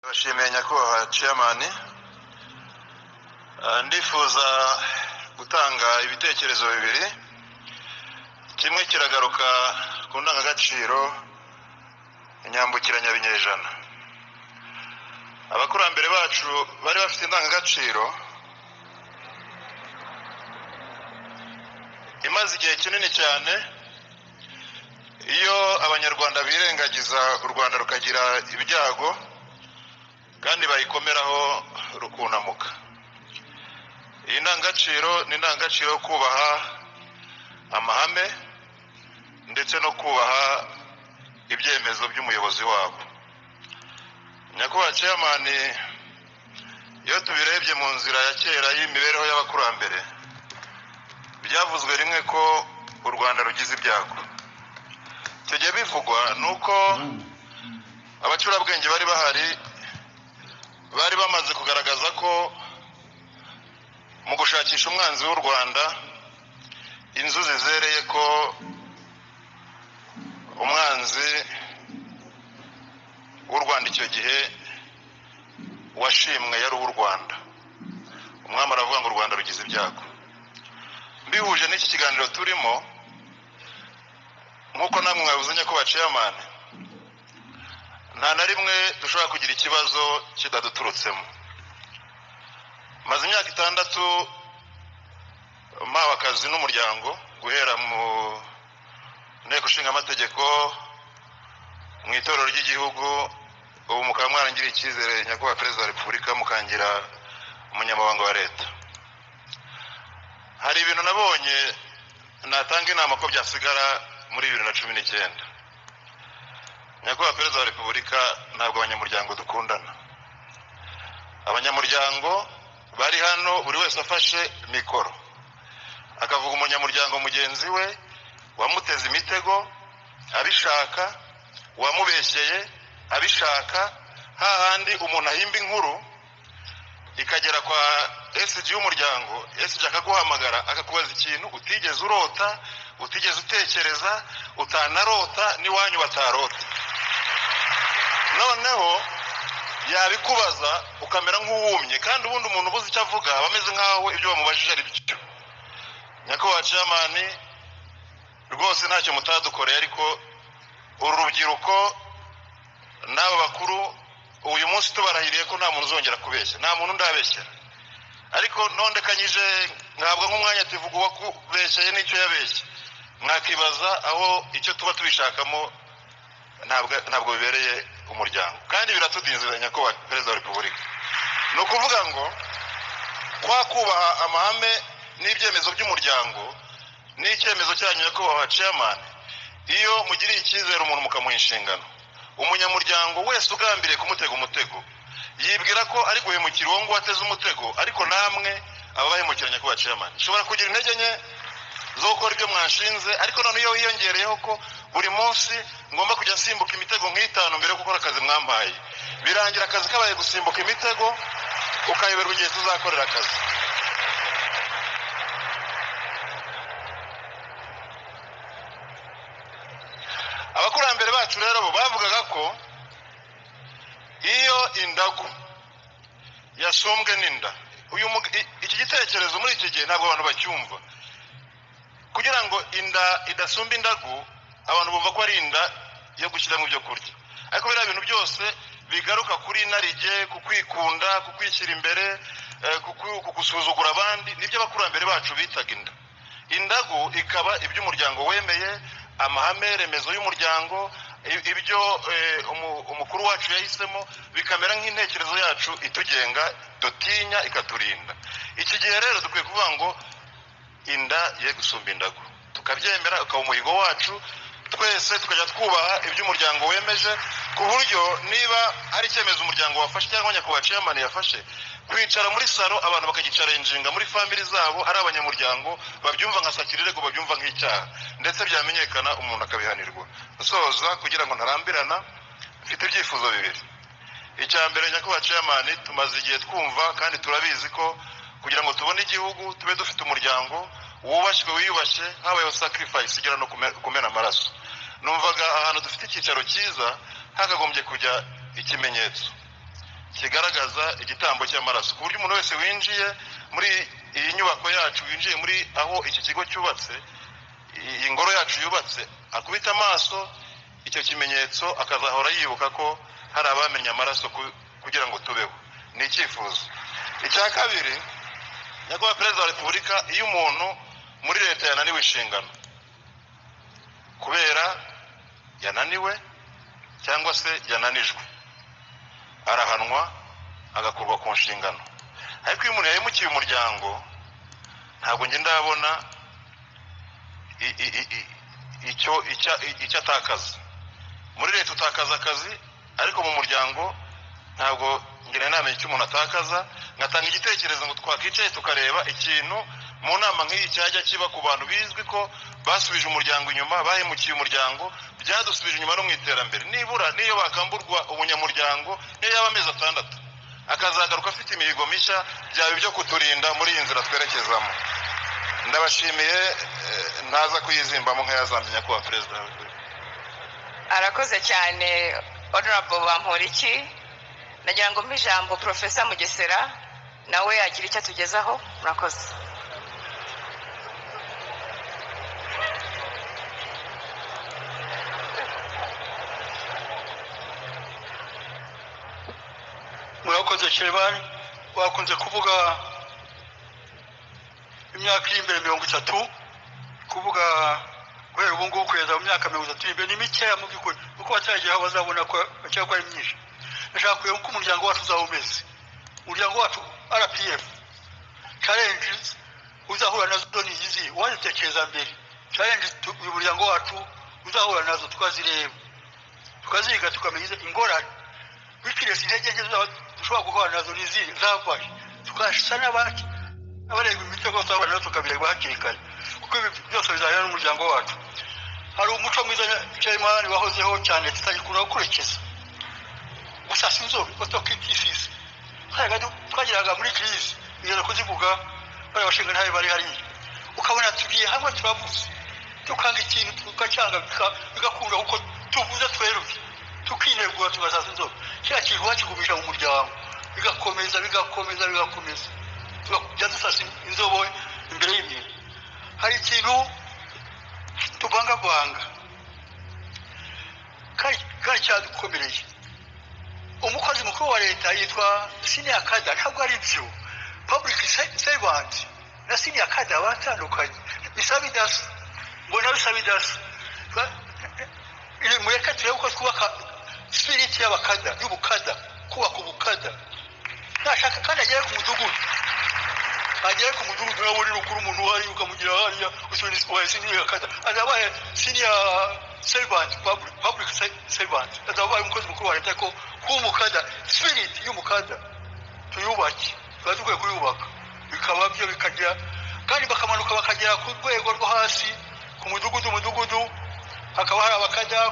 Bashimiye nyakubahwa chairman, ndifuza gutanga ibitekerezo bibiri. Kimwe kiragaruka ku ndangagaciro inyambukiranya binyejana. Abakurambere bacu bari bafite indangagaciro imaze igihe kinini cyane. Iyo abanyarwanda birengagiza u Rwanda rukagira ibyago kandi bayikomeraho rukunamuka. Iyi ndangagaciro ni indangagaciro yo kubaha amahame ndetse no kubaha ibyemezo by'umuyobozi wabo. Nyakubahwa chairman, iyo tubirebye mu nzira ya kera y'imibereho y'abakurambere, byavuzwe rimwe ko u Rwanda rugize ibyago. Tujye bivugwa nuko abacurabwenge bari bahari, bari bamaze kugaragaza ko mu gushakisha umwanzi w'u Rwanda, inzuzi zereye ko umwanzi w'u Rwanda icyo gihe washimwe yari uw'u Rwanda. Umwami aravuga ngo u Rwanda rugize ibyago. Mbihuje n'iki kiganiro turimo, nk'uko namwe mwavuze nyakubahwa chairman, nta na rimwe dushobora kugira ikibazo kidaduturutsemo. Maze imyaka 6 mpawe akazi n'umuryango, guhera mu nteko ishinga amategeko, mu itorero ry'igihugu, ubu mukaba mwarangiriye icyizere nyakubahwa perezida wa repubulika mukangira umunyamabanga wa leta. Hari ibintu nabonye natanga inama ko byasigara muri 2019. Nyakubahwa perezida wa repubulika, ntabwo abanyamuryango dukundana. Abanyamuryango bari hano buri wese afashe mikoro akavuga umunyamuryango mugenzi we wamuteze imitego abishaka, wamubeshyeye abishaka, hahandi umuntu ahimba inkuru ikagera kwa SG y'umuryango, SG akaguhamagara akakubaza ikintu utigeze urota, utigeze utekereza, utanarota n'iwanyu batarota. Noneho yabikubaza ukamera nk'uwumye, kandi ubundi umuntu ubuze icyo avuga bameze nkaho ibyo bamubajije ari byo. Nyakubahwa chairman, rwose ntacyo mutadukoreye, ariko uru rubyiruko n'abo bakuru uyu munsi tubarahiriye ko nta muntu uzongera kubeshya, nta muntu ndabeshya. Ariko nondekanyije ntabwo nk'umwanya tuvuga uwakubeshyeye n'icyo yabeshye, mwakibaza aho icyo tuba tubishakamo ntabwo bibereye umuryango, kandi biratudinzira nyakubahwa perezida wa repubulika. Ni ukuvuga ngo kwa kubaha amahame n'ibyemezo by'umuryango n'icyemezo cyanyu nyakubahwa chairman, iyo mugiriye icyizere umuntu mukamuha inshingano, umunyamuryango wese ugambiriye kumutega umutego yibwira ko ari guhemukira uwo ngo wateze umutego, ariko namwe aba bahemukira nyakubahwa chairman. Ushobora kugira intege nke zo gukora ibyo mwanshinze, ariko none iyo wiyongereyeho ko buri munsi ngomba kujya simbuka imitego nk'itanu mbere yo gukora akazi mwampaye, birangira akazi kabaye gusimbuka imitego, ukayoberwa igihe tuzakorera akazi. Abakurambere bacu rero bo bavugaga ko iyo indagu yasumbwe n'inda, iki gitekerezo muri iki gihe ntabwo abantu bacyumva. Kugira ngo inda idasumba indagu, abantu bumva ko ari inda yo gushyiramo ibyo kurya, ariko biriya bintu byose bigaruka kuri narige, kukwikunda, kukwishyira imbere, kugusuzugura abandi, nibyo abakurambere bacu bitaga inda. Indagu ikaba iby'umuryango wemeye, amahame remezo y'umuryango, ibyo umukuru wacu yahisemo, bikamera nk'intekerezo yacu itugenga, dutinya, ikaturinda. Iki gihe rero dukwiye kuvuga ngo inda ye gusumba indagu, tukabyemera, ukaba umuhigo wacu, twese tukajya twubaha iby'umuryango wemeje, ku buryo niba ari icyemezo umuryango wafashe cyangwa nyakubahwa chairman yafashe, kwicara muri salo abantu bakagicara injinga muri family zabo, ari abanyamuryango babyumva nka sakirirego, babyumva nk'icyaha, ndetse byamenyekana umuntu akabihanirwa. Nsoza kugira ngo ntarambirana, mfite ibyifuzo bibiri. Icya mbere nyakubahwa chairman, tumaze igihe twumva kandi turabizi ko kugira ngo tubone igihugu tube dufite umuryango wubashywe, wiyubashye, habayeho sacrifice igera no kumena amaraso. Numvaga ahantu dufite icyicaro cyiza hakagombye kujya ikimenyetso. kigaragaza igitambo cy'amaraso ku buryo umuntu wese winjiye muri iyi nyubako yacu winjiye muri aho iki kigo cyubatse iyi ngoro yacu yubatse akubita amaso icyo kimenyetso akazahora yibuka ko hari abamenye amaraso kugira ngo tubeho ni icyifuzo icya kabiri nyakubahwa perezida wa repubulika iyo umuntu muri leta yananiwe inshingano kubera yananiwe cyangwa se yananijwe arahanwa agakurwa ku nshingano ariko iyo umuntu yahemukiye umuryango ntabwo njye ndabona icyo atakaza muri leta utakaza akazi ariko mu muryango ntabwo ngira inama icyo umuntu atakaza ngatanga igitekerezo ngo twakicaye tukareba ikintu mu nama nk'iyi cyajya kiba ku bantu bizwi ko basubije umuryango inyuma bahemukiye umuryango byadusubije inyuma no mu iterambere nibura niyo bakamburwa ubunyamuryango niyo yaba amezi 6 akazagaruka afite imihigo mishya byaba ibyo kuturinda muri iyi nzira twerekezamo ndabashimiye ntaza kuyizimbamo nk'ayazamenya kuba perezida arakoze cyane honorable Bamporiki nagira ngo ijambo Professor Mugesera nawe agira icyo atugezaho murakoze murakoze Chairman wakunze kuvuga imyaka iri imbere 30 kuvuga guhera ubu ngubu kugeza mu myaka 30 imbere ni mikeya mu by'ukuri kuko bataragiye aho bazabona ko cyangwa ari myinshi nashaka kureba uko umuryango wacu uzawumeze umuryango wacu RPF challenges uzahura nazo ni izi wanitekereza mbere challenges uyu muryango wacu uzahura nazo tukazireba tukaziga tukamenya ingorane wikiresi intege nke dushobora guhura nazo ni izi zafashe tukashisa n'abandi abareba imitego twabana nazo tukabireba hakiri kare kuko byose bizahera n'umuryango wacu hari umuco mwiza Chairman wahozeho cyane tutagikunda gukurikiza gusa sinzo otokikisisi twagiraga muri crise ngeze kuzivuga bari bashinga ntabe bari hari ukabona tugiye hamwe turavuze tukanga ikintu tukacanga bigakunda uko tuvuze tweruke tukinegura tugasaza inzo kira kintu wakigumisha mu muryango bigakomeza byadusasa inzobo imbere y'ibintu hari ikintu tuvangavanga kandi cyadukomereye umukozi mukuru wa leta yitwa senior cadre ntabwo ari byo public servant na senior cadre batandukanye bisabidasa mbona bisabidasa mureka turebe uko twubaka spirit y'abakada y'ubukada kubaka ubukada nashaka kandi agere ku mudugudu nawe uri rukuru umuntu wari ukamugira hariya usubira wa senior cadre azabaye senior servant public servant azabaye umukozi mukuru wa leta ko kumukada spirit y'umukada tuyubake bazukwe kuyubaka bikaba byo bikajya kandi bakamanuka bakagera ku rwego rwo hasi ku mudugudu hakaba hari abakada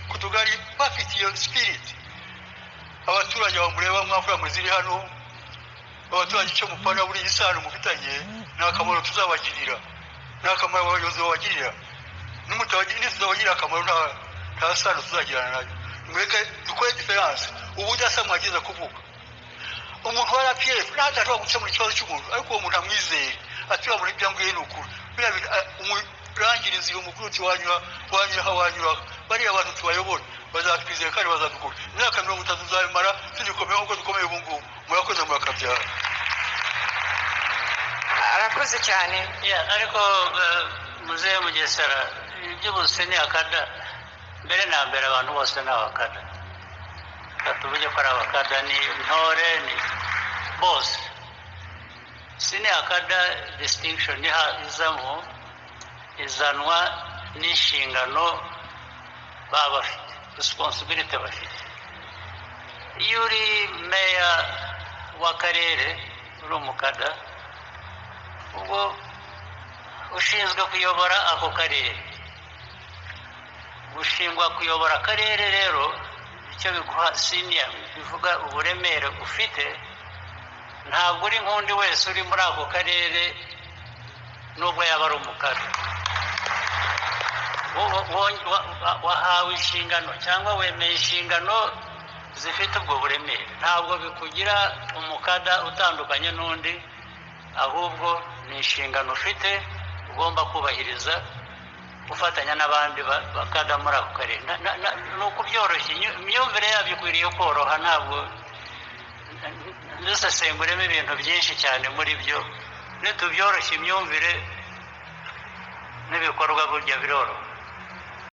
ku tugari bafite iyo spirit abaturage bamureba mwafura muziri hano abaturage icyo mupana buri isano mufitanye nakamaro tuzabagirira nakamaro abayobozi babagirira n'umutabagirira tuzabagirira akamaro nta sano tuzagirana nayo mweke dukore difference ubudasa mwageza kuvuga umuntu wa RPF ntashobora gukemura ikibazo cy'umuntu ariko uwo muntu amwizeye atura muri byanguye n'ukuri umurangirizi umukuruti wanyura bari abantu tubayobora bazatwizeye kandi bazadukura imyaka 30 tuzabimara tugikomeye nkuko dukomeye ubu ngubu murakoze murakabyara arakoze cyane ariko Muzehe Mugesera iby'ubuse ni akada mbere na mbere abantu bose ni abakada tuvuge ko ari abakada ni ntore ni bose sini akada distinction izanwa n'inshingano baba bafite responsibility bafite iyo uri meya w'akarere uri umukada ubwo ushinzwe kuyobora ako karere gushingwa kuyobora akarere rero icyo biguha senior bivuga uburemere ufite ntabwo uri nk'undi wese uri muri ako karere nubwo yaba ari umukada wahawe inshingano cyangwa wemeye inshingano zifite ubwo buremere ntabwo bikugira umukada utandukanye n'undi ahubwo ni inshingano ufite ugomba kubahiriza gufatanya n'abandi bakada muri ako karere ni ukubyoroshya imyumvire yabyo ikwiriye koroha ntabwo dusesenguremo ibintu byinshi cyane muri byo nitubyoroshya imyumvire n'ibikorwa burya biroroha